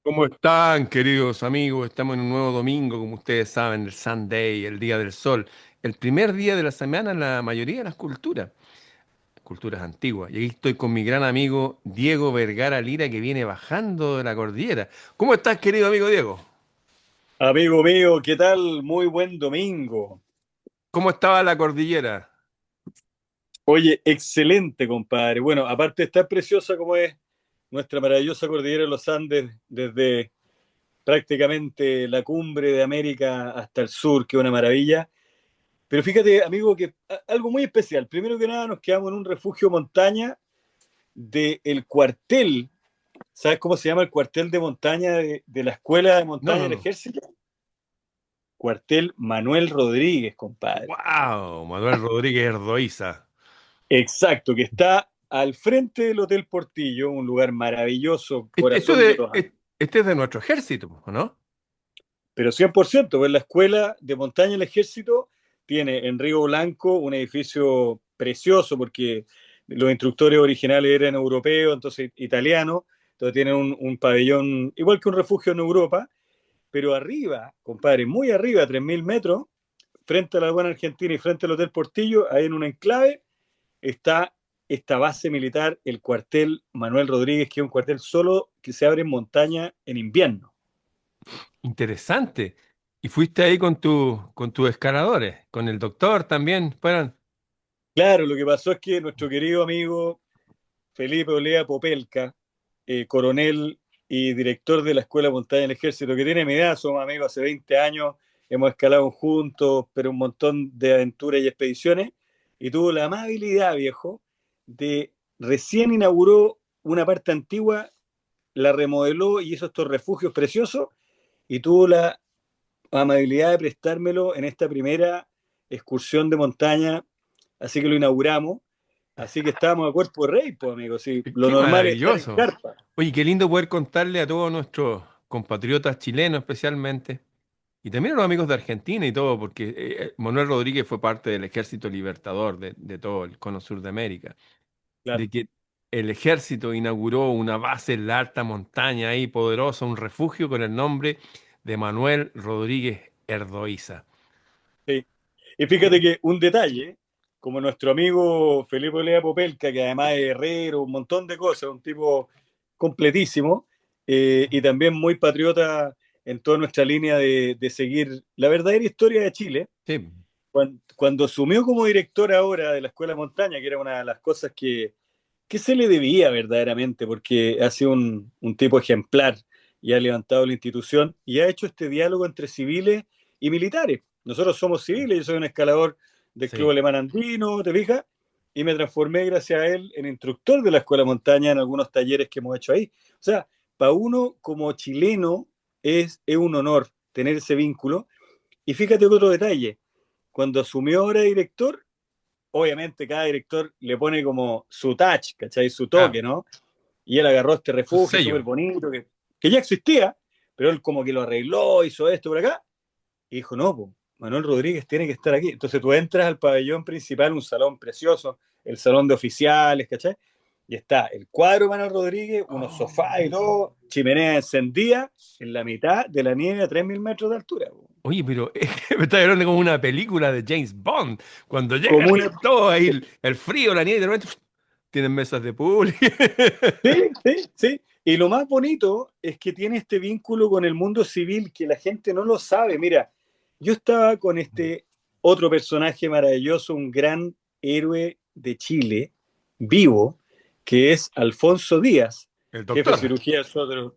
¿Cómo están, queridos amigos? Estamos en un nuevo domingo, como ustedes saben, el Sunday, el Día del Sol, el primer día de la semana en la mayoría de las culturas antiguas. Y aquí estoy con mi gran amigo Diego Vergara Lira, que viene bajando de la cordillera. ¿Cómo estás, querido amigo Diego? Amigo mío, ¿qué tal? Muy buen domingo. ¿Cómo estaba la cordillera? Oye, excelente, compadre. Bueno, aparte de estar preciosa como es nuestra maravillosa cordillera de los Andes, desde prácticamente la cumbre de América hasta el sur, que es una maravilla. Pero fíjate, amigo, que algo muy especial. Primero que nada, nos quedamos en un refugio montaña del cuartel. ¿Sabes cómo se llama el cuartel de montaña de la Escuela de No, Montaña no, del no. Ejército? Cuartel Manuel Rodríguez, compadre. ¡Wow! Manuel Rodríguez Erdoiza. Exacto, que está al frente del Hotel Portillo, un lugar maravilloso, Este, esto corazón de de, los Andes. este es de nuestro ejército, ¿o no? Pero 100%, pues la Escuela de Montaña del Ejército tiene en Río Blanco un edificio precioso porque los instructores originales eran europeos, entonces italianos, entonces tienen un pabellón, igual que un refugio en Europa, pero arriba, compadre, muy arriba, a 3.000 metros, frente a la aduana argentina y frente al Hotel Portillo, ahí en un enclave, está esta base militar, el cuartel Manuel Rodríguez, que es un cuartel solo que se abre en montaña en invierno. Interesante. Y fuiste ahí con tus escaladores, con el doctor también, fueron. Claro, lo que pasó es que nuestro querido amigo Felipe Olea Popelka, coronel y director de la Escuela de Montaña del Ejército, que tiene mi edad, somos amigos hace 20 años, hemos escalado juntos, pero un montón de aventuras y expediciones, y tuvo la amabilidad, viejo, de recién inauguró una parte antigua, la remodeló y hizo estos refugios preciosos, y tuvo la amabilidad de prestármelo en esta primera excursión de montaña, así que lo inauguramos. Así que estábamos a cuerpo de rey, pues, amigos. Sí, lo Qué normal es estar en maravilloso. carpa. Oye, qué lindo poder contarle a todos nuestros compatriotas chilenos especialmente, y también a los amigos de Argentina y todo, porque Manuel Rodríguez fue parte del Ejército Libertador de todo el cono sur de América, Claro, de que el ejército inauguró una base en la alta montaña ahí poderosa, un refugio con el nombre de Manuel Rodríguez Erdoiza. sí. Y fíjate que un detalle, como nuestro amigo Felipe Lea Popelka, que además es herrero, un montón de cosas, un tipo completísimo, y también muy patriota en toda nuestra línea de seguir la verdadera historia de Chile. Sí, Cuando asumió como director ahora de la Escuela Montaña, que era una de las cosas que se le debía verdaderamente, porque ha sido un tipo ejemplar y ha levantado la institución y ha hecho este diálogo entre civiles y militares. Nosotros somos civiles, yo soy un escalador del Club sí. Alemán Andino, ¿te fijas? Y me transformé gracias a él en instructor de la Escuela Montaña en algunos talleres que hemos hecho ahí. O sea, para uno como chileno es un honor tener ese vínculo. Y fíjate otro detalle, cuando asumió ahora director, obviamente cada director le pone como su touch, ¿cachai? Su Claro, toque, ¿no? Y él agarró este su refugio súper sello. bonito, que ya existía, pero él como que lo arregló, hizo esto por acá, y dijo, no, pues, Manuel Rodríguez tiene que estar aquí. Entonces tú entras al pabellón principal, un salón precioso, el salón de oficiales, ¿cachai? Y está el cuadro de Manuel Rodríguez, unos sofás y Oh. todo, chimenea encendida, en la mitad de la nieve a 3.000 metros de altura. Oye, pero me está hablando como una película de James Bond, cuando llega Como ahí una... todo ahí, el frío, la nieve, y de repente tienen mesas de pool. Sí, sí, sí. Y lo más bonito es que tiene este vínculo con el mundo civil que la gente no lo sabe. Mira, yo estaba con este otro personaje maravilloso, un gran héroe de Chile, vivo, que es Alfonso Díaz, El jefe de doctor. cirugía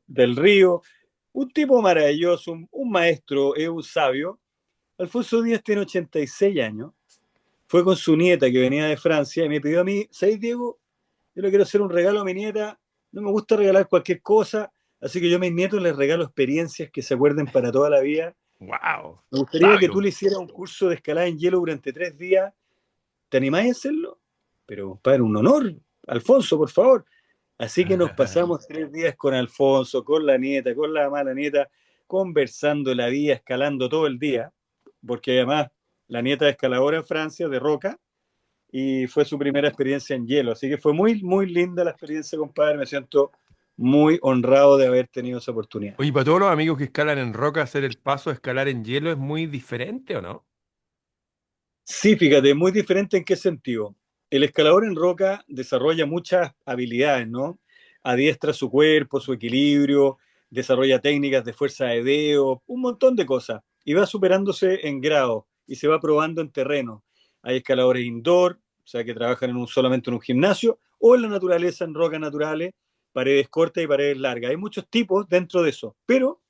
del Río, un tipo maravilloso, un maestro, es un sabio. Alfonso Díaz tiene 86 años, fue con su nieta que venía de Francia y me pidió a mí, ¿sabes, Diego? Yo le quiero hacer un regalo a mi nieta. No me gusta regalar cualquier cosa, así que yo a mis nietos les regalo experiencias que se acuerden para toda la vida. Wow, Me gustaría que tú sabio. le hicieras un curso de escalada en hielo durante 3 días. ¿Te animáis a hacerlo? Pero, compadre, un honor. Alfonso, por favor. Así que nos pasamos 3 días con Alfonso, con la nieta, con la mala nieta, conversando la vida, escalando todo el día, porque además la nieta es escaladora en Francia, de roca, y fue su primera experiencia en hielo. Así que fue muy, muy linda la experiencia, compadre. Me siento muy honrado de haber tenido esa oportunidad. Oye, para todos los amigos que escalan en roca, hacer el paso de escalar en hielo es muy diferente, ¿o no? Sí, fíjate, muy diferente en qué sentido. El escalador en roca desarrolla muchas habilidades, ¿no? Adiestra su cuerpo, su equilibrio, desarrolla técnicas de fuerza de dedo, un montón de cosas. Y va superándose en grado y se va probando en terreno. Hay escaladores indoor, o sea, que trabajan solamente en un gimnasio, o en la naturaleza, en rocas naturales, paredes cortas y paredes largas. Hay muchos tipos dentro de eso. Pero,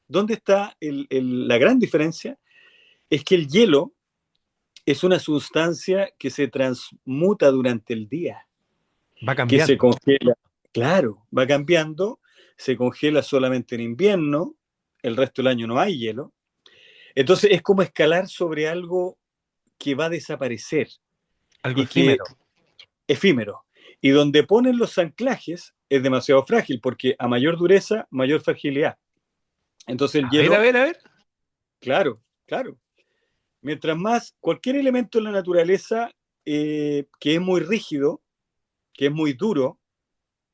¿dónde está la gran diferencia? Es que el hielo es una sustancia que se transmuta durante el día, Va que se cambiando. congela. Claro, va cambiando, se congela solamente en invierno, el resto del año no hay hielo. Entonces es como escalar sobre algo que va a desaparecer Algo y que efímero. efímero. Y donde ponen los anclajes es demasiado frágil, porque a mayor dureza, mayor fragilidad. Entonces el A ver, a hielo, ver, a ver. claro, claro. Mientras más cualquier elemento en la naturaleza que es muy rígido, que es muy duro,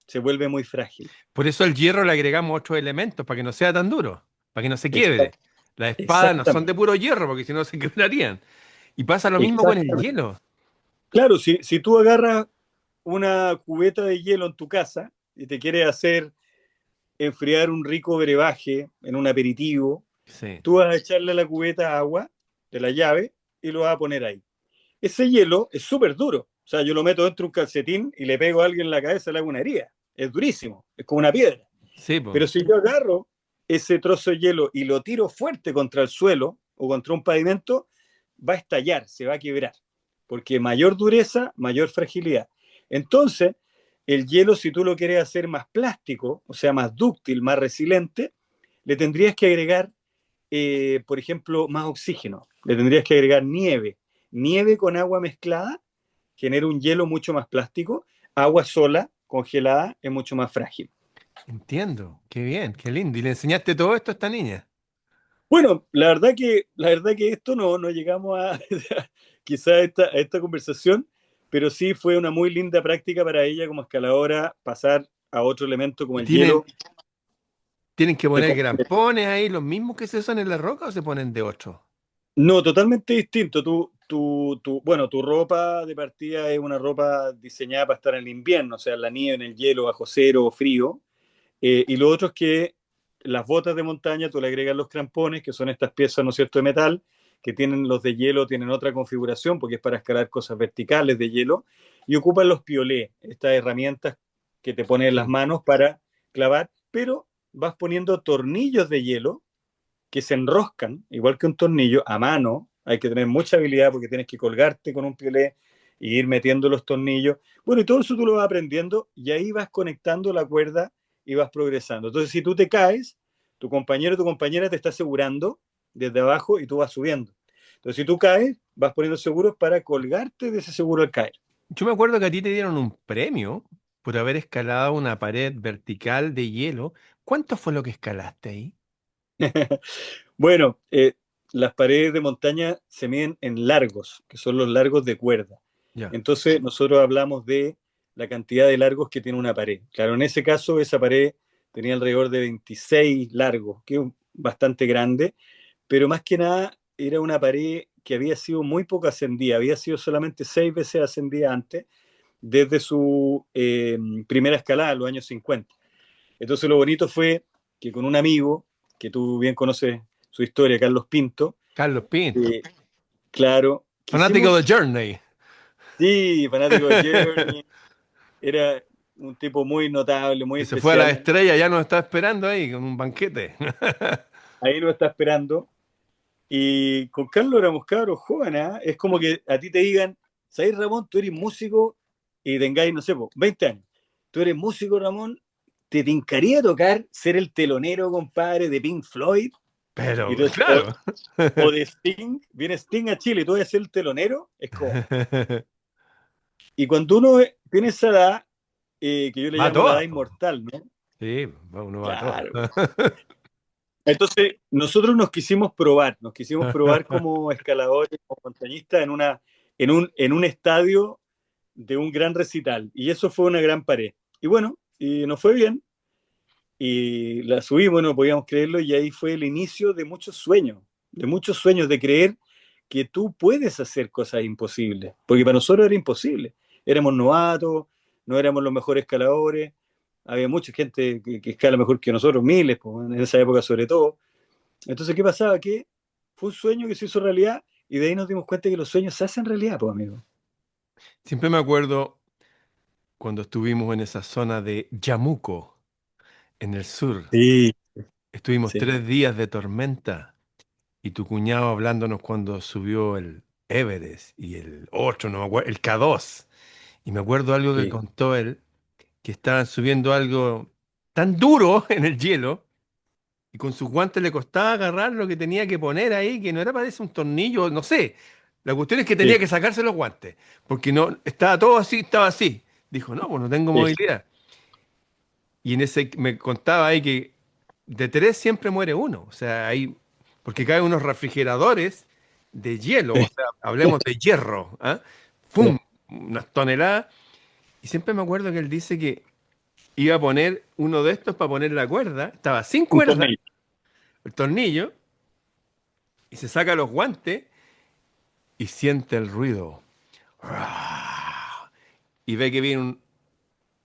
se vuelve muy frágil. Por eso al hierro le agregamos otros elementos, para que no sea tan duro, para que no se quiebre. Exact, Las espadas no son de exactamente, puro hierro, porque si no se quebrarían. Y pasa lo mismo con el exactamente. hielo. Claro, si tú agarras una cubeta de hielo en tu casa y te quieres hacer enfriar un rico brebaje en un aperitivo, Sí. tú vas a echarle a la cubeta agua de la llave y lo vas a poner ahí. Ese hielo es súper duro. O sea, yo lo meto dentro de un calcetín y le pego a alguien en la cabeza, le hago una herida. Es durísimo, es como una piedra. Sí, pues. Pero si yo agarro ese trozo de hielo y lo tiro fuerte contra el suelo o contra un pavimento, va a estallar, se va a quebrar, porque mayor dureza, mayor fragilidad. Entonces, el hielo, si tú lo quieres hacer más plástico, o sea, más dúctil, más resiliente, le tendrías que agregar, por ejemplo, más oxígeno, le tendrías que agregar nieve. Nieve con agua mezclada genera un hielo mucho más plástico, agua sola, congelada, es mucho más frágil. Entiendo. Qué bien, qué lindo. ¿Y le enseñaste todo esto a esta niña? Bueno, la verdad que esto no llegamos a quizá a esta conversación, pero sí fue una muy linda práctica para ella como escaladora pasar a otro elemento como ¿Y el hielo. tienen que de poner co- grampones ahí, los mismos que se usan en la roca o se ponen de otro? No, totalmente distinto. Bueno, tu ropa de partida es una ropa diseñada para estar en el invierno, o sea, en la nieve, en el hielo, bajo cero, frío. Y lo otro es que las botas de montaña, tú le agregas los crampones, que son estas piezas, ¿no es cierto?, de metal, que tienen los de hielo, tienen otra configuración, porque es para escalar cosas verticales de hielo, y ocupan los piolés, estas herramientas que te ponen en las Sí. manos para clavar, pero vas poniendo tornillos de hielo que se enroscan, igual que un tornillo, a mano. Hay que tener mucha habilidad porque tienes que colgarte con un piolé e ir metiendo los tornillos. Bueno, y todo eso tú lo vas aprendiendo y ahí vas conectando la cuerda y vas progresando. Entonces, si tú te caes, tu compañero o tu compañera te está asegurando desde abajo y tú vas subiendo. Entonces, si tú caes, vas poniendo seguros para colgarte de ese seguro al caer. Yo me acuerdo que a ti te dieron un premio por haber escalado una pared vertical de hielo. ¿Cuánto fue lo que escalaste ahí? Bueno, las paredes de montaña se miden en largos, que son los largos de cuerda. Ya. Entonces, nosotros hablamos de la cantidad de largos que tiene una pared. Claro, en ese caso, esa pared tenía alrededor de 26 largos, que es bastante grande, pero más que nada era una pared que había sido muy poco ascendida, había sido solamente 6 veces ascendida antes, desde su primera escalada en los años 50. Entonces lo bonito fue que con un amigo, que tú bien conoces su historia, Carlos Pinto, Carlos Pinto. eh, claro, Fanático de quisimos, Journey. sí, fanático de Journey, era un tipo muy notable, muy Que se fue a la especial, estrella, ya nos está esperando ahí con un banquete. ahí lo está esperando. Y con Carlos éramos cabros jóvenes, ¿ah? Es como que a ti te digan, ¿sabes, Ramón? Tú eres músico y tengáis, no sé, po, 20 años. Tú eres músico, Ramón, ¿te tincaría tocar ser el telonero, compadre, de Pink Floyd? Y Pero, tú, claro. o de Sting, viene Sting a Chile y tú vas a ser el telonero, es como... Y cuando uno tiene esa edad, que yo le Va a llamo la edad todas, po. inmortal, ¿no? Sí, uno va a todas. Claro. Entonces, nosotros nos quisimos probar como escaladores, como montañistas en un estadio de un gran recital. Y eso fue una gran pared. Y bueno, y nos fue bien. y la subimos, no podíamos creerlo, y ahí fue el inicio de muchos sueños, de creer que tú puedes hacer cosas imposibles, porque para nosotros era imposible. Éramos novatos, no éramos los mejores escaladores, había mucha gente que escala mejor que nosotros, miles, pues, en esa época sobre todo. Entonces, ¿qué pasaba? Que fue un sueño que se hizo realidad y de ahí nos dimos cuenta que los sueños se hacen realidad, pues, amigo. Siempre me acuerdo cuando estuvimos en esa zona de Yamuco, en el sur. Sí, Estuvimos sí, 3 días de tormenta y tu cuñado hablándonos cuando subió el Everest y el otro, no me acuerdo, el K2. Y me acuerdo algo que sí, contó él, que estaban subiendo algo tan duro en el hielo y con sus guantes le costaba agarrar lo que tenía que poner ahí, que no era parece un tornillo, no sé. La cuestión es que tenía sí, que sacarse los guantes, porque no, estaba todo así, estaba así. Dijo, no, pues no tengo sí. movilidad. Y en ese me contaba ahí que de tres siempre muere uno. O sea, hay, porque caen unos refrigeradores de hielo, o sea, hablemos de hierro, ¿ah? ¡Pum! Sí. Unas toneladas. Y siempre me acuerdo que él dice que iba a poner uno de estos para poner la cuerda. Estaba sin Un cuerda, tornillo. el tornillo, y se saca los guantes y siente el ruido. Y ve que viene un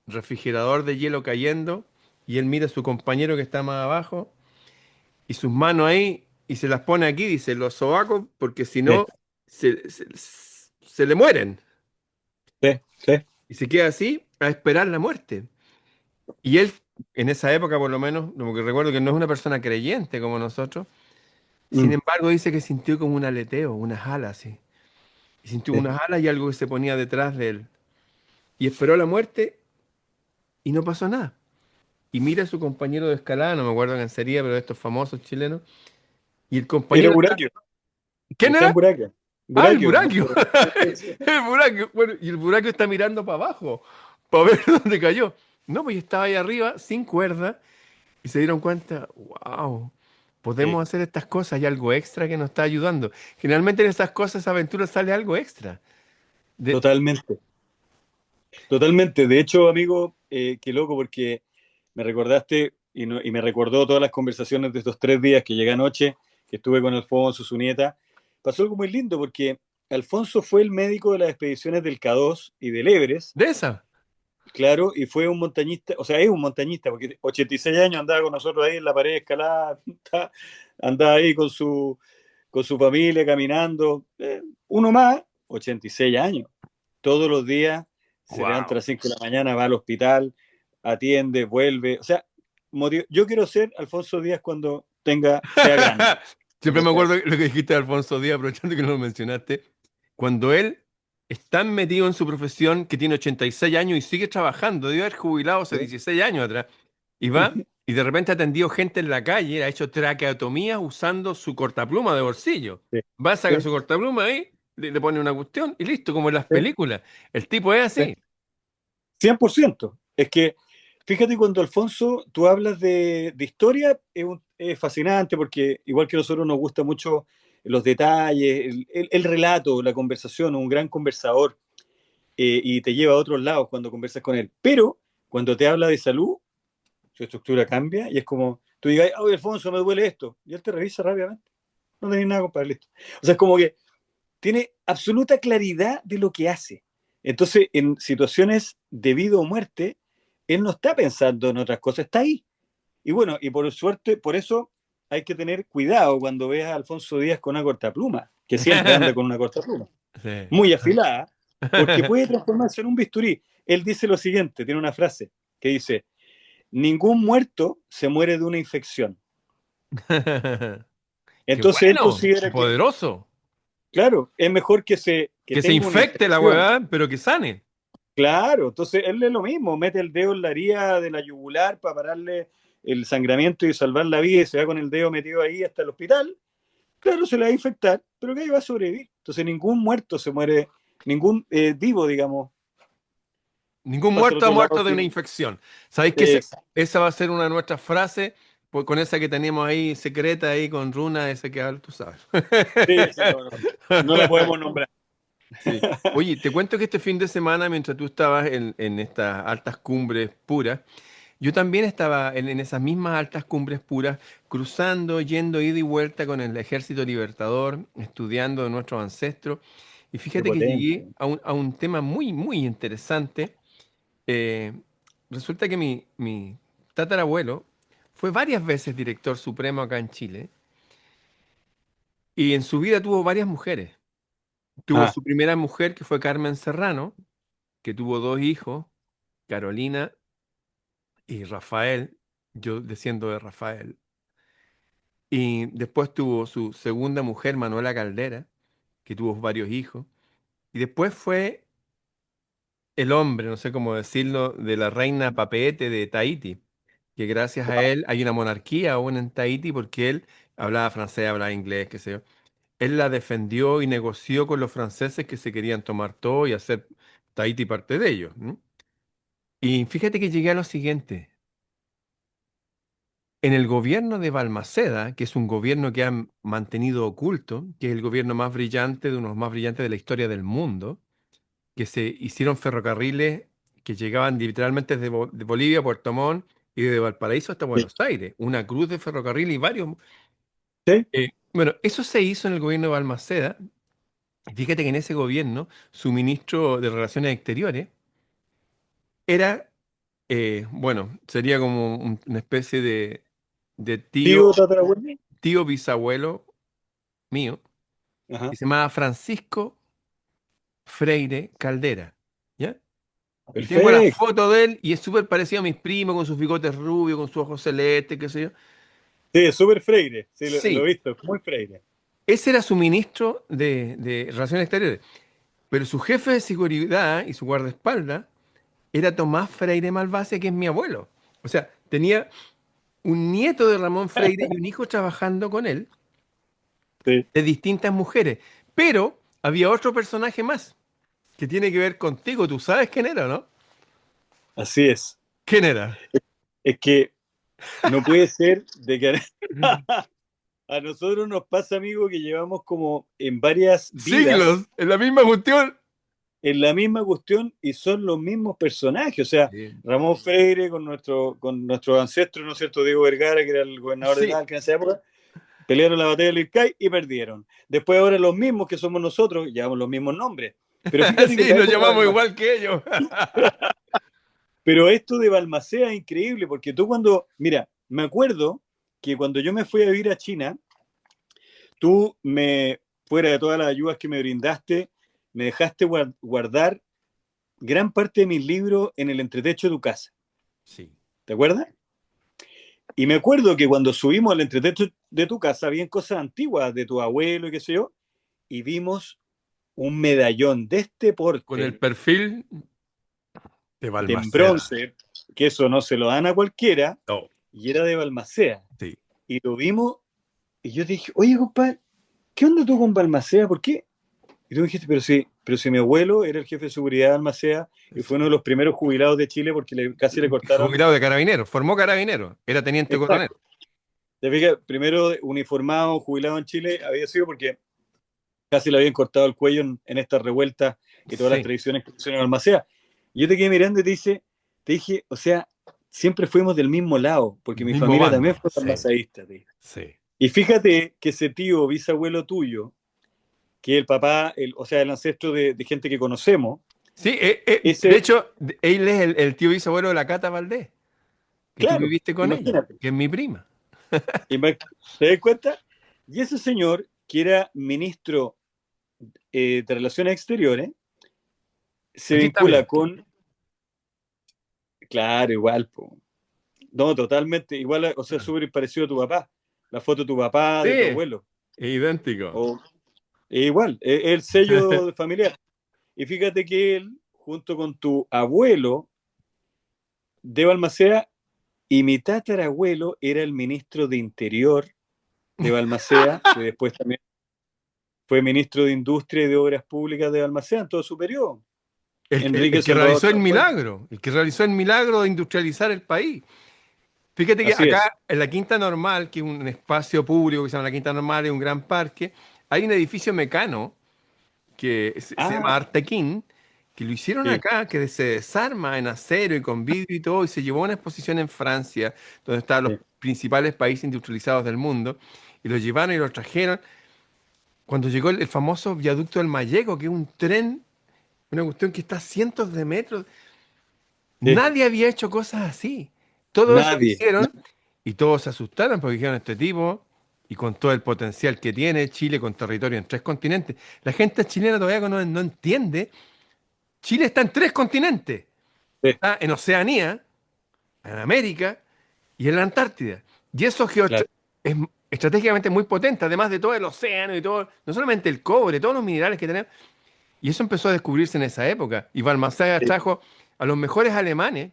refrigerador de hielo cayendo y él mira a su compañero que está más abajo y sus manos ahí y se las pone aquí, dice, los sobacos, porque si Sí, no, se le mueren. sí, sí. Y se queda así a esperar la muerte. Y él, en esa época por lo menos, como que recuerdo que no es una persona creyente como nosotros, sin Mm, embargo dice que sintió como un aleteo, unas alas así. Y sintió sí. unas alas y algo que se ponía detrás de él. Y esperó la muerte y no pasó nada. Y mira a su compañero de escalada, no me acuerdo quién sería, pero de estos famosos chilenos. Y el Era compañero está... Burakio, ¿Quién Cristian era? Burakio. Ah, el Burakio, Burakio. nuestro. Sí, sí, El Burakio. Bueno, y el Burakio está mirando para abajo, para ver dónde cayó. No, pues estaba ahí arriba, sin cuerda, y se dieron cuenta, wow, sí. podemos hacer estas cosas, hay algo extra que nos está ayudando. Generalmente en esas cosas, aventuras, sale algo extra. De, Totalmente, totalmente. De hecho, amigo, qué loco, porque me recordaste y me recordó todas las conversaciones de estos 3 días que llegué anoche, que estuve con Alfonso, su nieta. Pasó algo muy lindo porque Alfonso fue el médico de las expediciones del K2 y del Everest. de esa. Claro, y fue un montañista, o sea, es un montañista, porque 86 años andaba con nosotros ahí en la pared escalada, andaba ahí con su familia caminando. Uno más, 86 años. Todos los días se levanta a Wow. las 5 de la mañana, va al hospital, atiende, vuelve. O sea, yo quiero ser Alfonso Díaz cuando sea grande. Siempre me acuerdo lo que dijiste de Alfonso Díaz, aprovechando que no lo mencionaste. Cuando él es tan metido en su profesión que tiene 86 años y sigue trabajando, debe haber jubilado hace Sí, 16 años atrás, y va y de repente ha atendido gente en la calle, ha hecho traqueotomías usando su cortapluma de bolsillo. sí, Va, saca sí, su cortapluma ahí, le pone una cuestión y listo, como en las sí, películas. El tipo es sí. así. 100%. Es que, fíjate, cuando Alfonso, tú hablas de historia, es fascinante porque igual que a nosotros nos gusta mucho los detalles, el relato, la conversación, un gran conversador, y te lleva a otros lados cuando conversas con él. Pero cuando te habla de salud, su estructura cambia y es como, tú digas, oye, Alfonso, me duele esto, y él te revisa rápidamente. No tenés nada, compadre, listo. O sea, es como que tiene absoluta claridad de lo que hace. Entonces, en situaciones de vida o muerte, él no está pensando en otras cosas, está ahí. Y bueno, y por suerte, por eso hay que tener cuidado cuando veas a Alfonso Díaz con una cortapluma, que siempre anda con una cortapluma, Sí. muy afilada, porque puede transformarse en un bisturí. Él dice lo siguiente, tiene una frase que dice, ningún muerto se muere de una infección. Qué Entonces él bueno, qué considera que, poderoso. claro, es mejor que Que se tenga una infecte la infección. huevada, pero que sane. Claro, entonces él es lo mismo, mete el dedo en la herida de la yugular para pararle el sangramiento y salvar la vida y se va con el dedo metido ahí hasta el hospital. Claro, se le va a infectar, pero que ahí va a sobrevivir. Entonces ningún muerto se muere, ningún vivo, digamos, Ningún pasa al muerto ha otro lado muerto de una sin... infección. ¿Sabéis que Exacto. esa va a ser una de nuestras frases? Pues con esa que tenemos ahí secreta, ahí con runa, ese que tú sabes. Sí, sí, no, no, no la podemos nombrar. Sí. Oye, te cuento que este fin de semana, mientras tú estabas en estas altas cumbres puras, Yo también estaba en esas mismas altas cumbres puras, cruzando, yendo, ida y vuelta con el Ejército Libertador, estudiando de nuestros ancestros. Y Qué fíjate que llegué potente. a un tema muy, muy interesante. Eh, Resulta que mi tatarabuelo fue varias veces director supremo acá en Chile y en su vida tuvo varias mujeres. Tuvo Ah, su primera mujer, que fue Carmen Serrano, que tuvo dos hijos, Carolina y Rafael. Yo desciendo de Rafael. Y después tuvo su segunda mujer, Manuela Caldera, que tuvo varios hijos. Y después fue el hombre, no sé cómo decirlo, de la reina Papeete de Tahití, que gracias a él hay una monarquía aún en Tahití porque él hablaba francés, hablaba inglés, qué sé yo. Él la defendió y negoció con los franceses que se querían tomar todo y hacer Tahití parte de ellos. ¿M? Y fíjate que llegué a lo siguiente. En el gobierno de Balmaceda, que es un gobierno que han mantenido oculto, que es el gobierno más brillante, de unos más brillantes de la historia del mundo, que se hicieron ferrocarriles que llegaban literalmente desde de Bolivia a Puerto Montt y de Valparaíso hasta sí. Buenos Aires, una cruz de ferrocarril y varios. ¿Sí? Bueno, eso se hizo en el gobierno de Balmaceda. Fíjate que en ese gobierno, su ministro de Relaciones Exteriores era, bueno, sería como una especie de Tío tatarabuelo. tío bisabuelo mío, Ajá. que se llamaba Francisco Freire Caldera. ¿Ya? Y tengo la Perfecto. foto de él y es súper parecido a mis primos, con sus bigotes rubios, con sus ojos celestes, qué sé yo. Sí, es súper Freire. Sí, lo he Sí, visto. Es muy Freire. ese era su ministro de Relaciones Exteriores. Pero su jefe de seguridad y su guardaespaldas era Tomás Freire Malvasia, que es mi abuelo. O sea, tenía un nieto de Ramón Freire y un hijo trabajando con él, Sí, de distintas mujeres. Pero había otro personaje más que tiene que ver contigo. ¿Tú sabes quién era, no? así es. ¿Quién era? Es que no puede ser de que a nosotros nos pasa, amigo, que llevamos como en varias vidas Siglos, en la misma cuestión. en la misma cuestión y son los mismos personajes. O sea, Sí. Ramón Freire con nuestro ancestro, ¿no es cierto? Diego Vergara, que era el gobernador de Sí, Talca en esa época, pelearon la batalla del Ircay y perdieron. Después ahora los mismos que somos nosotros, llevamos los mismos nombres. Pero fíjate que sí, la nos época de llamamos Balmaceda, igual que ellos. pero esto de Balmaceda es increíble, porque tú cuando, mira, me acuerdo que cuando yo me fui a vivir a China, tú me, fuera de todas las ayudas que me brindaste, me dejaste guardar gran parte de mis libros en el entretecho de tu casa. Sí. ¿Te acuerdas? Y me acuerdo que cuando subimos al entretecho de tu casa, habían cosas antiguas de tu abuelo y qué sé yo, y vimos un medallón de este Con el porte, perfil de de en Balmaceda. bronce, que eso no se lo dan a cualquiera, No, y era de Balmaceda. sí. Y lo vimos, y yo dije, oye, compadre, ¿qué onda tú con Balmaceda? ¿Por qué? Y tú dijiste, pero si mi abuelo era el jefe de seguridad de Balmaceda y fue uno de Sí. los primeros jubilados de Chile porque casi le cortaron. Jubilado de carabineros, formó carabineros, era teniente coronel. Exacto. Te fijas, primero uniformado, jubilado en Chile, había sido porque casi le habían cortado el cuello en estas revueltas y todas las Sí, tradiciones que pusieron en Balmaceda. Y yo te quedé mirando y te dije, o sea, siempre fuimos del mismo lado, porque mi mismo familia también bando. fue Sí, balmaceísta. sí. Y fíjate que ese tío, bisabuelo tuyo, que es el papá, o sea, el ancestro de gente que conocemos, Sí, de ese, hecho, él es el tío bisabuelo de la Cata Valdés, que tú claro, viviste con ella, imagínate, que es mi prima. ¿te das cuenta? Y ese señor, que era ministro de Relaciones Exteriores, se Aquí está, vincula mira. con, claro, igual, po. No, totalmente, igual, o sea, súper parecido a tu papá, la foto de tu papá, Sí, de tu es abuelo, idéntico. o igual, es el sello familiar. Y fíjate que él, junto con tu abuelo de Balmaceda, y mi tatarabuelo era el ministro de Interior de Balmaceda, que después también fue ministro de Industria y de Obras Públicas de Balmaceda en todo su periodo. El Enrique que Salvador realizó el Campoy. milagro, el que realizó el milagro de industrializar el país. Fíjate que Así es. acá en la Quinta Normal, que es un espacio público que se llama la Quinta Normal, es un gran parque, hay un edificio mecano que se llama Ah, Artequín, que lo hicieron sí, acá, que se desarma en acero y con vidrio y todo, y se llevó a una exposición en Francia, donde estaban los sí, principales países industrializados del mundo, y lo llevaron y lo trajeron. Cuando llegó el famoso viaducto del Mallego, que es un tren, una cuestión que está a cientos de metros, sí. nadie había hecho cosas así. Todo eso lo Nadie. hicieron y todos se asustaron porque dijeron, este tipo, y con todo el potencial que tiene Chile con territorio en 3 continentes, la gente chilena todavía no entiende. Chile está en 3 continentes. Sí, Está en Oceanía, en América y en la Antártida. Y eso claro. es estratégicamente muy potente, además de todo el océano y todo, no solamente el cobre, todos los minerales que tenemos. Y eso empezó a descubrirse en esa época. Y Balmaceda Sí, trajo a los mejores alemanes,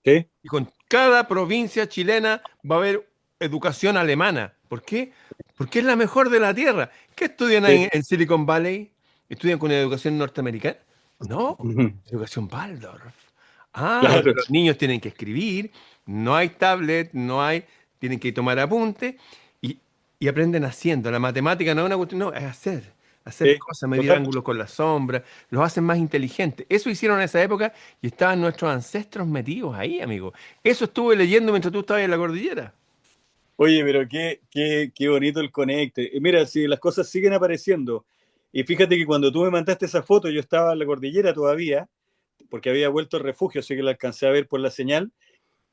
sí, y con cada provincia chilena va a haber educación alemana. ¿Por qué? Porque es la mejor de la tierra. ¿Qué estudian sí. en Silicon Valley? ¿Estudian con educación norteamericana? No, Ujú. educación Waldorf. Ah, donde Claro. los niños tienen que escribir, no hay tablet, tienen que tomar apuntes y, y aprenden haciendo. La matemática no es una cuestión, no, es hacer Sí, cosas, medir total. ángulos con la sombra, los hacen más inteligentes. Eso hicieron en esa época y estaban nuestros ancestros metidos ahí, amigo. Eso estuve leyendo mientras tú estabas en la cordillera. Oye, pero qué bonito el conecte. Mira, si las cosas siguen apareciendo, y fíjate que cuando tú me mandaste esa foto, yo estaba en la cordillera todavía, porque había vuelto al refugio, así que la alcancé a ver por la señal,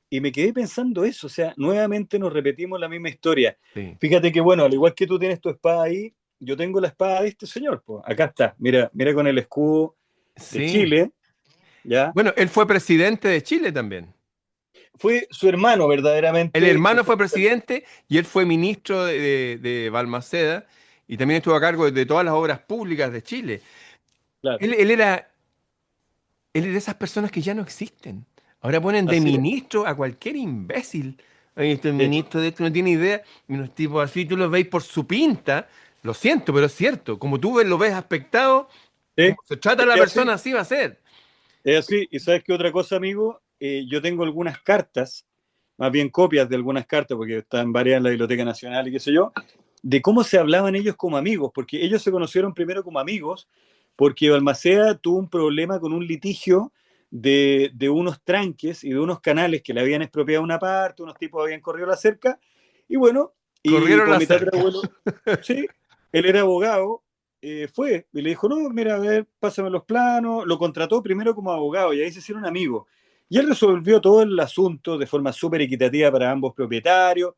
y me quedé pensando eso, o sea, nuevamente nos repetimos la misma historia. Sí. Fíjate que, bueno, al igual que tú tienes tu espada ahí, yo tengo la espada de este señor, pues, acá está, mira, mira con el escudo de Sí. Chile, ¿ya? Bueno, él fue presidente de Chile también. Fue su hermano El verdaderamente, que hermano fue, fue presidente y él fue ministro de Balmaceda y también estuvo a cargo de todas las obras públicas de Chile. claro, Él era de esas personas que ya no existen. Ahora ponen de así es, ministro a cualquier imbécil. Oye, este sí, ministro de esto no tiene idea. Y unos tipos así, tú los veis por su pinta. Lo siento, pero es cierto. Como tú lo ves aspectado, como sí, se trata a la es así. persona, así va a ser. Es así, y sabes qué otra cosa, amigo. Yo tengo algunas cartas, más bien copias de algunas cartas, porque están varias en la Biblioteca Nacional y qué sé yo, de cómo se hablaban ellos como amigos, porque ellos se conocieron primero como amigos, porque Balmaceda tuvo un problema con un litigio de unos tranques y de unos canales que le habían expropiado una parte, unos tipos habían corrido la cerca, y bueno, y Corrieron como la mi cerca. tatarabuelo, sí, él era abogado, fue y le dijo, no, mira, a ver, pásame los planos, lo contrató primero como abogado y ahí se hicieron amigos. Y él resolvió todo el asunto de forma súper equitativa para ambos propietarios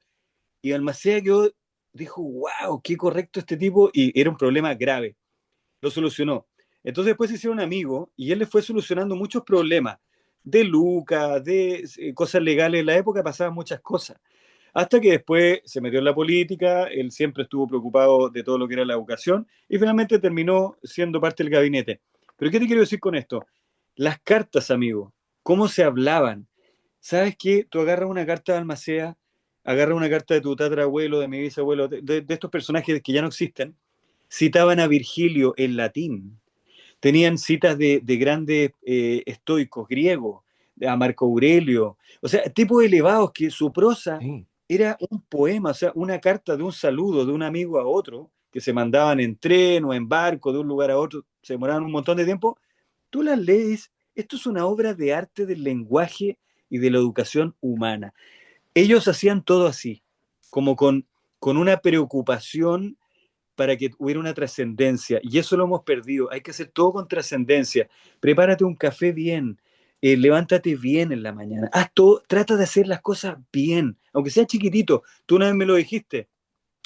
y Balmaceda quedó, dijo, wow, qué correcto este tipo y era un problema grave. Lo solucionó. Entonces después se hicieron amigos y él le fue solucionando muchos problemas de Luca, de cosas legales. En la época pasaban muchas cosas. Hasta que después se metió en la política, él siempre estuvo preocupado de todo lo que era la educación y finalmente terminó siendo parte del gabinete. Pero ¿qué te quiero decir con esto? Las cartas, amigo, cómo se hablaban. ¿Sabes qué? Tú agarras una carta de Almacea, agarras una carta de tu tatarabuelo, de mi bisabuelo, de estos personajes que ya no existen, citaban a Virgilio en latín, tenían citas de grandes estoicos griegos, a Marco Aurelio, o sea, tipos elevados que su prosa Sí. era un poema, o sea, una carta de un saludo de un amigo a otro, que se mandaban en tren o en barco de un lugar a otro, se demoraban un montón de tiempo. Tú las lees, esto es una obra de arte del lenguaje y de la educación humana. Ellos hacían todo así, como con una preocupación para que hubiera una trascendencia. Y eso lo hemos perdido. Hay que hacer todo con trascendencia. Prepárate un café bien. Levántate bien en la mañana. Haz todo, trata de hacer las cosas bien, aunque sea chiquitito. Tú una vez me lo dijiste,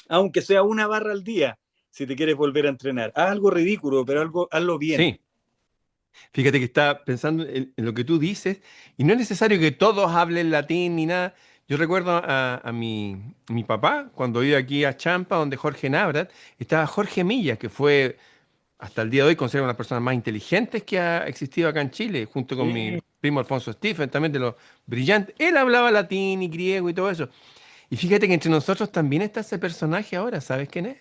aunque sea una barra al día, si te quieres volver a entrenar. Haz algo ridículo, pero algo, hazlo bien. Sí. Fíjate que está pensando en lo que tú dices, y no es necesario que todos hablen latín ni nada. Yo recuerdo a mi papá, cuando iba aquí a Champa, donde Jorge Nabrat, estaba Jorge Milla, que fue hasta el día de hoy considero una de las personas más inteligentes que ha existido acá en Chile, junto con mi Sí. primo Alfonso Stephen, también de los brillantes. Él hablaba latín y griego y todo eso. Y fíjate que entre nosotros también está ese personaje ahora, ¿sabes quién es?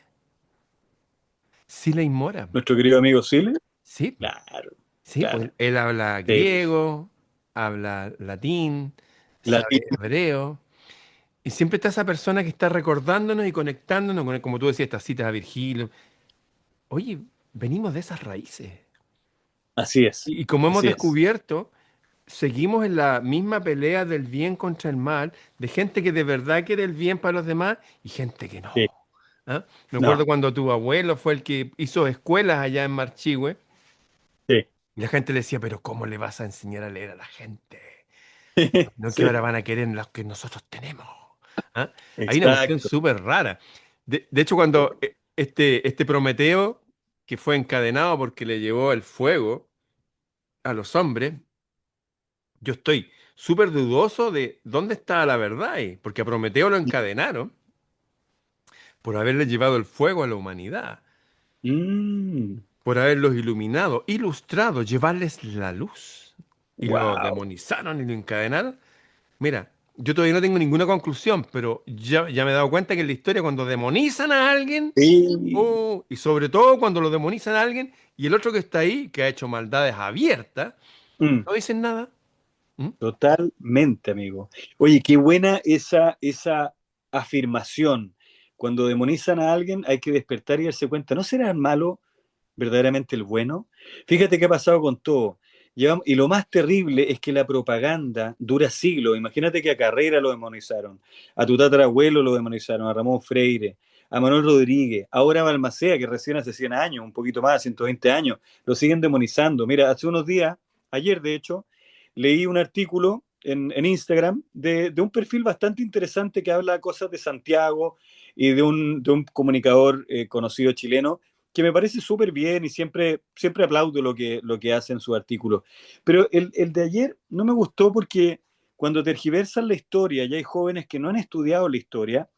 Siley Mora. Nuestro querido amigo Sile. Sí, Claro, sí, pues claro. él habla Sí. griego, habla latín, sabe Latín. hebreo, y siempre está esa persona que está recordándonos y conectándonos con, como tú decías, estas citas a Virgilio. Oye, venimos de esas raíces. Así es, Y como hemos así es. descubierto, seguimos en la misma pelea del bien contra el mal, de gente que de verdad quiere el bien para los demás y gente que no. Sí. ¿Ah? Me No, acuerdo cuando tu abuelo fue el que hizo escuelas allá en Marchihue sí. y la gente le decía, pero ¿cómo le vas a enseñar a leer a la gente? No que Sí, ahora van a querer los que nosotros tenemos. ¿Ah? Hay una cuestión exacto. súper rara. De hecho, cuando este Prometeo, que fue encadenado porque le llevó el fuego a los hombres, yo estoy súper dudoso de dónde está la verdad ahí, porque a Prometeo lo encadenaron por haberle llevado el fuego a la humanidad, por haberlos iluminado, ilustrado, llevarles la luz. Y lo Wow. demonizaron y lo encadenaron. Mira, yo todavía no tengo ninguna conclusión, pero ya me he dado cuenta que en la historia cuando demonizan a alguien, Sí. oh, y sobre todo cuando lo demonizan a alguien y el otro que está ahí, que ha hecho maldades abiertas, Mm. no dicen nada. ¿Mm? Totalmente, amigo. Oye, qué buena esa afirmación. Cuando demonizan a alguien hay que despertar y darse cuenta, ¿no será el malo verdaderamente el bueno? Fíjate qué ha pasado con todo. Y lo más terrible es que la propaganda dura siglos. Imagínate que a Carrera lo demonizaron, a tu tatarabuelo lo demonizaron, a Ramón Freire, a Manuel Rodríguez, ahora a Balmaceda, que recién hace 100 años, un poquito más, 120 años, lo siguen demonizando. Mira, hace unos días, ayer de hecho, leí un artículo en Instagram de un perfil bastante interesante que habla cosas de Santiago y de un comunicador conocido chileno que me parece súper bien y siempre aplaudo lo que hace en su artículo. Pero el de ayer no me gustó porque cuando tergiversan la historia y hay jóvenes que no han estudiado la historia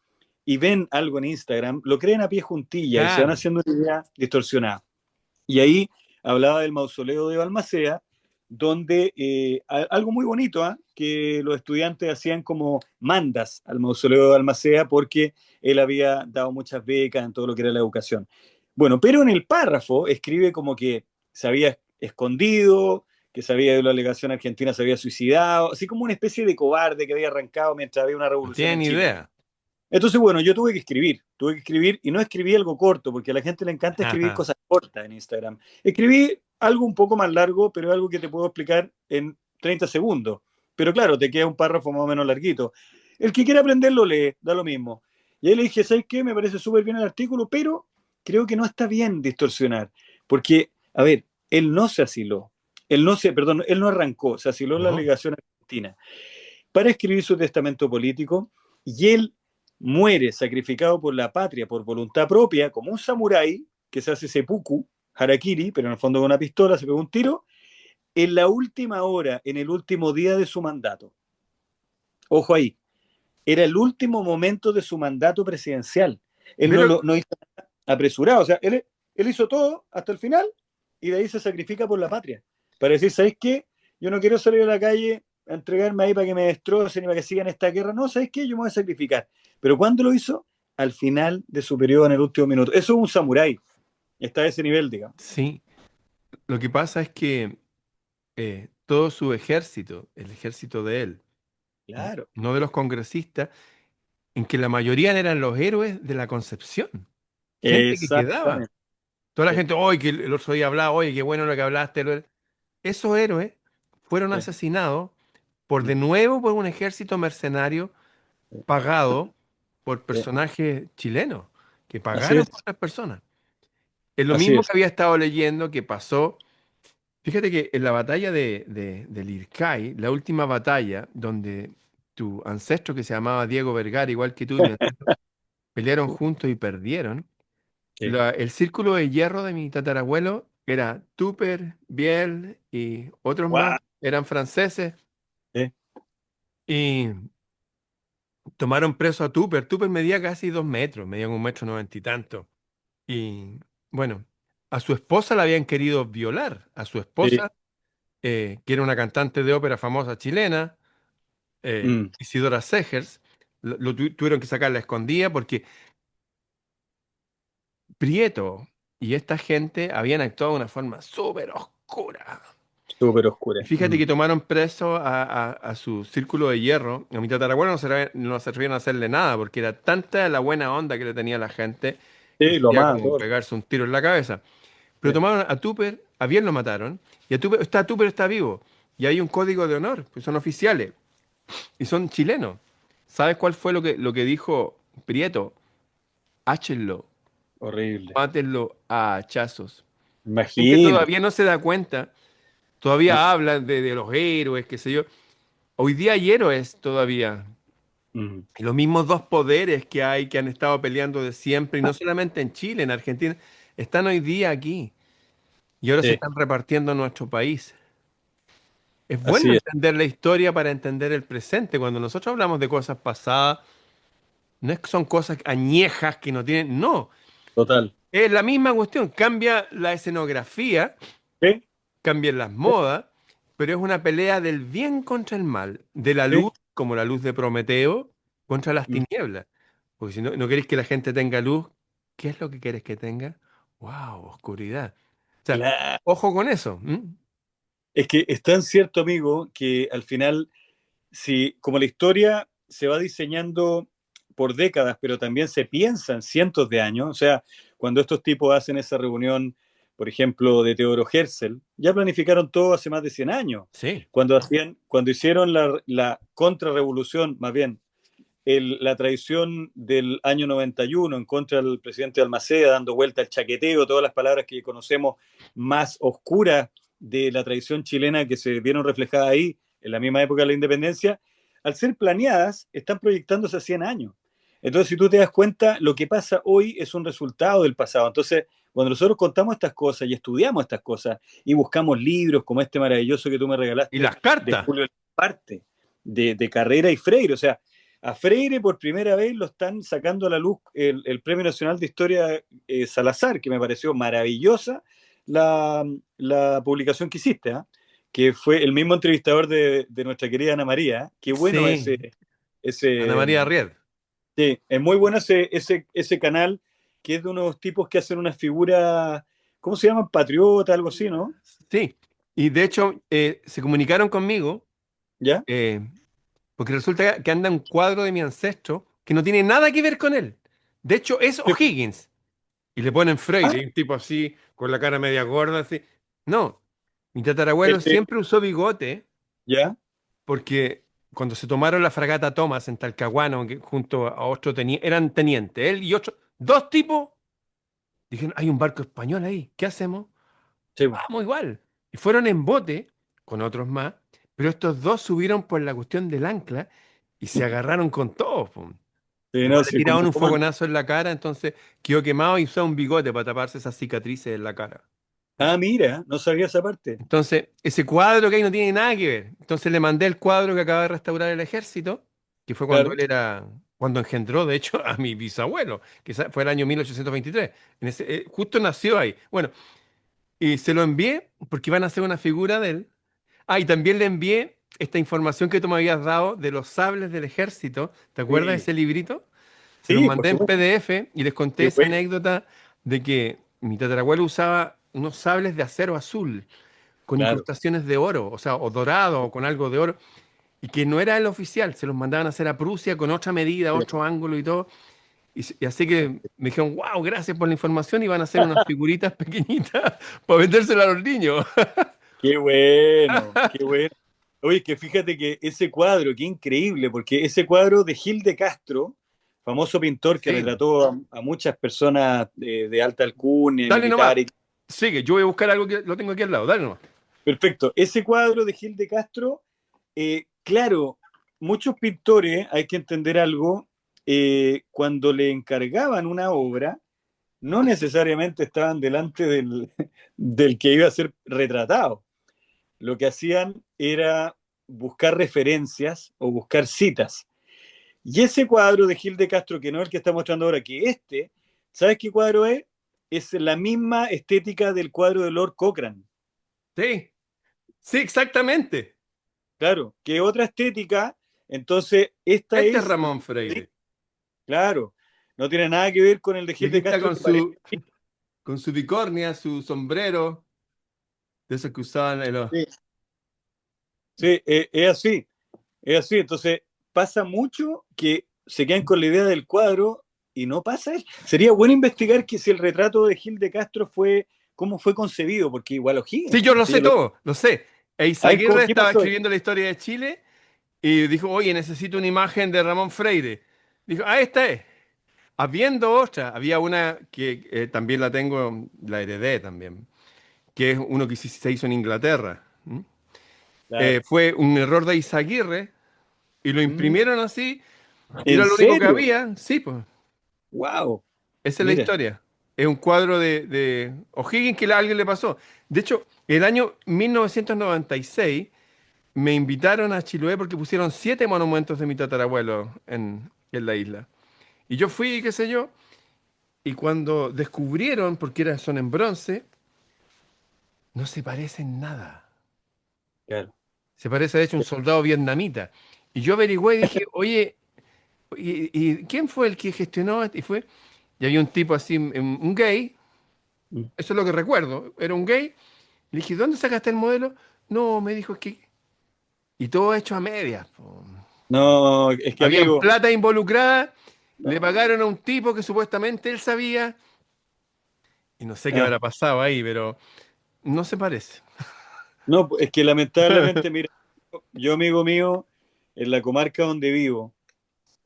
y ven algo en Instagram, lo creen a pie juntilla y se van Claro. haciendo una idea distorsionada. Y ahí hablaba del mausoleo de Balmaceda, donde algo muy bonito, ¿ah? Que los estudiantes hacían como mandas al mausoleo de Balmaceda porque él había dado muchas becas en todo lo que era la educación. Bueno, pero en el párrafo escribe como que se había escondido, que se había ido a la delegación argentina, se había suicidado, así como una especie de cobarde que había arrancado mientras había una No revolución en tienen Chile. idea. Entonces, bueno, yo tuve que escribir y no escribí algo corto, porque a la gente le encanta escribir cosas cortas en Instagram. Escribí algo un poco más largo, pero algo que te puedo explicar en 30 segundos. Pero claro, te queda un párrafo más o menos larguito. El que quiera aprenderlo lee, da lo mismo. Y ahí le dije, ¿sabes qué? Me parece súper bien el artículo, pero creo que no está bien distorsionar. Porque, a ver, él no se asiló. Perdón, él no arrancó, se asiló en la No. delegación argentina para escribir su testamento político y él muere sacrificado por la patria por voluntad propia, como un samurái que se hace seppuku, harakiri, pero en el fondo con una pistola se pegó un tiro, en la última hora, en el último día de su mandato. Ojo ahí, era el último momento de su mandato presidencial. Él Ve no, lo- no hizo nada apresurado, o sea, él hizo todo hasta el final y de ahí se sacrifica por la patria. Para decir, ¿sabéis qué? Yo no quiero salir a la calle a entregarme ahí para que me destrocen y para que sigan esta guerra. No, ¿sabéis qué? Yo me voy a sacrificar. Pero ¿cuándo lo hizo? Al final de su periodo, en el último minuto. Eso es un samurái. Está a ese nivel, digamos. sí, lo que pasa es que todo su ejército, el ejército de él, Claro, no de los congresistas, en que la mayoría eran los héroes de la Concepción, gente que quedaba. exactamente. Toda la Sí, gente, hoy que el otro día hablaba, oye, qué bueno lo que hablaste. Esos héroes fueron sí, asesinados por de mm, nuevo por un ejército mercenario sí, pagado por sí. personajes chilenos que Así pagaron es, por otras personas. Es lo así mismo es. que había estado leyendo que pasó. Fíjate que en la batalla del Ircay, la última batalla donde tu ancestro que se llamaba Diego Vergara, igual que tú, y mi ancestro, pelearon juntos y perdieron, Sí. el círculo de hierro de mi tatarabuelo era Tupper, Biel y otros más, Guau, eran franceses, sí, y tomaron preso a Tupper. Tupper medía casi 2 metros, medía 1,90 y tanto. Y bueno, a su esposa la habían querido violar, a su sí, esposa, que era una cantante de ópera famosa chilena, mm, Isidora Segers, tuvieron que sacarla escondida porque Prieto y esta gente habían actuado de una forma súper oscura. súper Y oscura. fíjate que tomaron preso a su círculo de hierro. A mi tatarabuelo no se atrevieron a hacerle nada porque era tanta la buena onda que le tenía la gente que Sí, lo sería más, como todo. pegarse un tiro en la cabeza. Pero Sí, tomaron a Tupper a bien lo mataron, y a Tupper está vivo. Y hay un código de honor, pues son oficiales, y son chilenos. ¿Sabes cuál fue lo que dijo Prieto? Háchenlo, Horrible. mátenlo a hachazos. Gente Imagínate. todavía no se da cuenta, todavía hablan de los héroes, qué sé yo. Hoy día hay héroes todavía. Mm, Y los mismos dos poderes que hay, que han estado peleando de siempre, y no solamente en Chile, en Argentina, están hoy día aquí. Y ahora se sí, están repartiendo en nuestro país. Es bueno así es. entender la historia para entender el presente. Cuando nosotros hablamos de cosas pasadas, no es que son cosas añejas que no tienen, no, Total. es la misma cuestión. Cambia la escenografía, ¿Sí? cambian las modas, pero es una pelea del bien contra el mal, de la ¿Sí? luz, como la luz de Prometeo, contra las Mm, tinieblas. Porque si no queréis que la gente tenga luz, ¿qué es lo que quieres que tenga? ¡Wow! Oscuridad. O sea, claro. ojo con eso. ¿M? Es que es tan cierto, amigo, que al final, si como la historia se va diseñando por décadas, pero también se piensa en cientos de años, o sea, cuando estos tipos hacen esa reunión, por ejemplo, de Teodoro Herzl, ya planificaron todo hace más de 100 años. Sí, Cuando hicieron la contrarrevolución, más bien, la traición del año 91 en contra del presidente Almaceda, dando vuelta al chaqueteo, todas las palabras que conocemos más oscuras de la tradición chilena que se vieron reflejadas ahí en la misma época de la independencia, al ser planeadas, están proyectándose a 100 años. Entonces, si tú te das cuenta, lo que pasa hoy es un resultado del pasado. Entonces, cuando nosotros contamos estas cosas y estudiamos estas cosas y buscamos libros como este maravilloso que tú me y regalaste las de cartas. Julio Parte, de Carrera y Freire, o sea, a Freire por primera vez lo están sacando a la luz el Premio Nacional de Historia Salazar, que me pareció maravillosa la publicación que hiciste, ¿eh? Que fue el mismo entrevistador de nuestra querida Ana María. Qué bueno Sí, Ana ese María Ried. sí, es muy bueno ese canal, que es de unos tipos que hacen unas figuras, ¿cómo se llaman? Patriota, algo así, ¿no? Sí, y de hecho se comunicaron conmigo ¿Ya? eh, porque resulta que anda un cuadro de mi ancestro que no tiene nada que ver con él. De hecho, es O'Higgins. Y le ponen Ah, Freire, un tipo así, con la cara media gorda, así. No, mi tatarabuelo este, siempre usó bigote ¿ya? porque cuando se tomaron la fragata Thomas en Talcahuano, que junto a otro teniente, eran tenientes, él y otro, dos tipos, dijeron, hay un barco español ahí, ¿qué hacemos? Sí, po. Vamos igual. Y fueron en bote con otros más, pero estos dos subieron por la cuestión del ancla y se agarraron con todos, po. Sí, no, Igual le sí, tiraron un ¿cómo no? fogonazo en la cara, entonces quedó quemado y usó un bigote para taparse esas cicatrices en la cara. Ah, mira, no sabía esa parte. Entonces, ese cuadro que hay no tiene nada que ver. Entonces le mandé el cuadro que acaba de restaurar el ejército, que fue cuando Claro. él era, cuando engendró, de hecho, a mi bisabuelo, que fue el año 1823. Justo nació ahí. Bueno, y se lo envié porque iban a hacer una figura de él. Ah, y también le envié esta información que tú me habías dado de los sables del ejército. ¿Te acuerdas de Sí, ese librito? Se los sí, por mandé en supuesto. PDF y les conté Qué esa bueno, anécdota de que mi tatarabuelo usaba unos sables de acero azul con claro. incrustaciones de oro, o sea, o dorado o con algo de oro, y que no era el oficial, se los mandaban a hacer a Prusia con otra medida, otro ángulo y todo. Y así que me dijeron, wow, gracias por la información y van a hacer unas figuritas pequeñitas para vendérselas a los niños. Qué bueno, qué bueno. Oye, que fíjate que ese cuadro, qué increíble, porque ese cuadro de Gil de Castro, famoso pintor que Sí, retrató a muchas personas de alta alcurnia, dale nomás. militares. Sigue, yo voy a buscar algo que lo tengo aquí al lado, dale nomás. Perfecto. Ese cuadro de Gil de Castro, claro, muchos pintores, hay que entender algo, cuando le encargaban una obra, no necesariamente estaban delante del que iba a ser retratado. Lo que hacían era buscar referencias o buscar citas. Y ese cuadro de Gil de Castro, que no es el que está mostrando ahora, que ¿sabes qué cuadro es? Es la misma estética del cuadro de Lord Cochrane. Sí, sí, exactamente. Claro, que otra estética, entonces esta Este es es, Ramón Freire. claro, no tiene nada que ver con el de Y Gil aquí de está Castro que parece. con su bicornia, su sombrero, de esos que usaban en los... Sí, sí, es así. Entonces pasa mucho que se quedan con la idea del cuadro y no pasa él. Sería bueno investigar que si el retrato de Gil de Castro fue cómo fue concebido, porque igual Sí, O'Higgins, yo lo sí, sé todo, lo sé. a ver, Eizaguirre ¿qué estaba pasó ahí? escribiendo la historia de Chile y dijo, oye, necesito una imagen de Ramón Freire. Dijo, ah, esta es. Habiendo otra, había una que también la tengo, la heredé también, que es uno que se hizo en Inglaterra. ¿M? Claro. Fue un error de Izaguirre y lo Mm, imprimieron así y ¿en era lo único que serio? había. Sí, pues, Wow, esa es la mira. historia. Es un cuadro de O'Higgins que a alguien le pasó. De hecho, el año 1996 me invitaron a Chiloé porque pusieron 7 monumentos de mi tatarabuelo en la isla. Y yo fui, qué sé yo, y cuando descubrieron, porque son en bronce, no se parecen nada. Claro. Se parece, de hecho, a un soldado vietnamita. Y yo averigüé y dije, oye, ¿y quién fue el que gestionó esto? Y había un tipo así, un gay, Mm. eso es lo que recuerdo, era un gay. Le dije, ¿dónde sacaste el modelo? No, me dijo, es que... Y todo hecho a medias, po. No, es que Habían amigo, plata involucrada, le no, pagaron a un tipo que supuestamente él sabía, y no sé qué ah, habrá pasado ahí, pero no se parece. no, es que lamentablemente, mira, yo amigo mío, en la comarca donde vivo,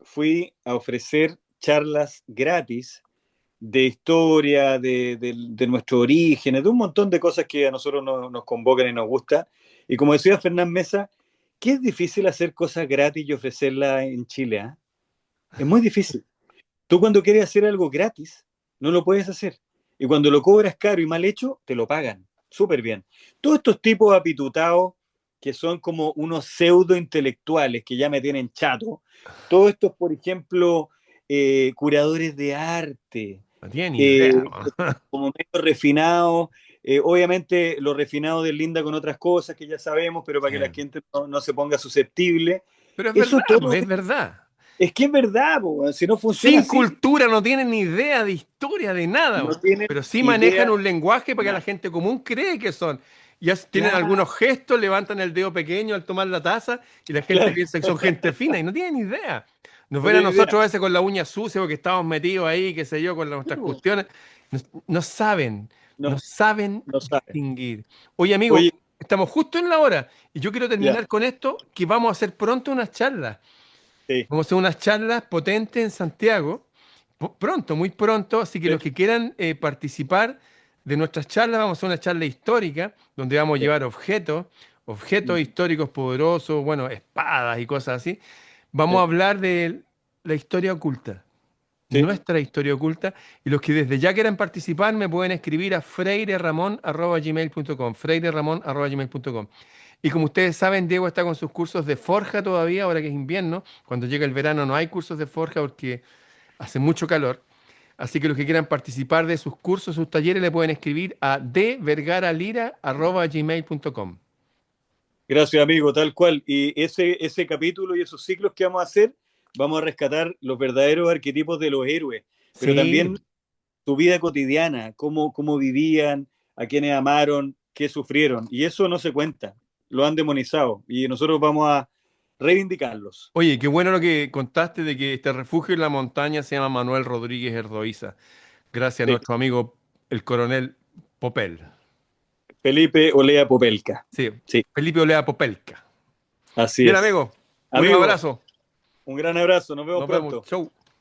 fui a ofrecer charlas gratis de historia, de nuestros orígenes, de un montón de cosas que a nosotros nos convocan y nos gusta. Y como decía Fernán Mesa, que es difícil hacer cosas gratis y ofrecerlas en Chile, ¿ah? Es muy difícil. Tú cuando quieres hacer algo gratis, no lo puedes hacer. Y cuando lo cobras caro y mal hecho, te lo pagan. Súper bien. Todos estos tipos apitutados que son como unos pseudo intelectuales que ya me tienen chato. Todos estos, por ejemplo, curadores de arte, No tiene ni idea, eh, como medio refinados. Obviamente lo refinado deslinda con otras cosas que ya sabemos, pero para que la sí. gente no se ponga susceptible. Pero es Eso verdad, todo pues es verdad. es que es verdad, po, weón. Si no funciona Sin así, cultura no tienen ni idea de historia, de nada, no po. tienen Pero sí manejan idea un lenguaje para que la nada. gente común cree que son. Ya tienen Claro, algunos gestos, levantan el dedo pequeño al tomar la taza y la gente claro, piensa que son gente fina y no tienen idea. Nos no ven a tienen idea. nosotros a veces con la uña sucia porque estamos metidos ahí, qué sé yo, con Sí, nuestras po. cuestiones. No, no saben, no No, saben no saben. distinguir. Oye, amigo, Oye, estamos justo en la hora y yo quiero ya, terminar con esto, que vamos a hacer pronto unas charlas. sí, Vamos a hacer unas charlas potentes en Santiago, pronto, muy pronto, así que sí, los que quieran participar de nuestras charlas, vamos a hacer una charla histórica, donde vamos a sí, llevar objetos, objetos mm, históricos poderosos, bueno, espadas y cosas así. Vamos a sí, hablar de la historia oculta, sí. nuestra historia oculta, y los que desde ya quieran participar me pueden escribir a freireramon@gmail.com, freireramon@gmail.com. Y como ustedes saben, Diego está con sus cursos de forja todavía, ahora que es invierno. Cuando llega el verano no hay cursos de forja porque hace mucho calor. Así que los que quieran participar de sus cursos, sus talleres, le pueden escribir a dvergaralira@gmail.com. Gracias, amigo, tal cual. Y ese capítulo y esos ciclos que vamos a hacer, vamos a rescatar los verdaderos arquetipos de los héroes, pero Sí. también su vida cotidiana, cómo vivían, a quienes amaron, qué sufrieron. Y eso no se cuenta, lo han demonizado y nosotros vamos a reivindicarlos. Oye, qué bueno lo que contaste de que este refugio en la montaña se llama Manuel Rodríguez Erdoiza, gracias a Sí. nuestro amigo el coronel Popel. Felipe Olea Popelka. Sí, Sí, Felipe Olea Popelka. así Bien, es. amigo, un Amigo, abrazo. un gran abrazo, nos vemos Nos vemos. pronto. Chau.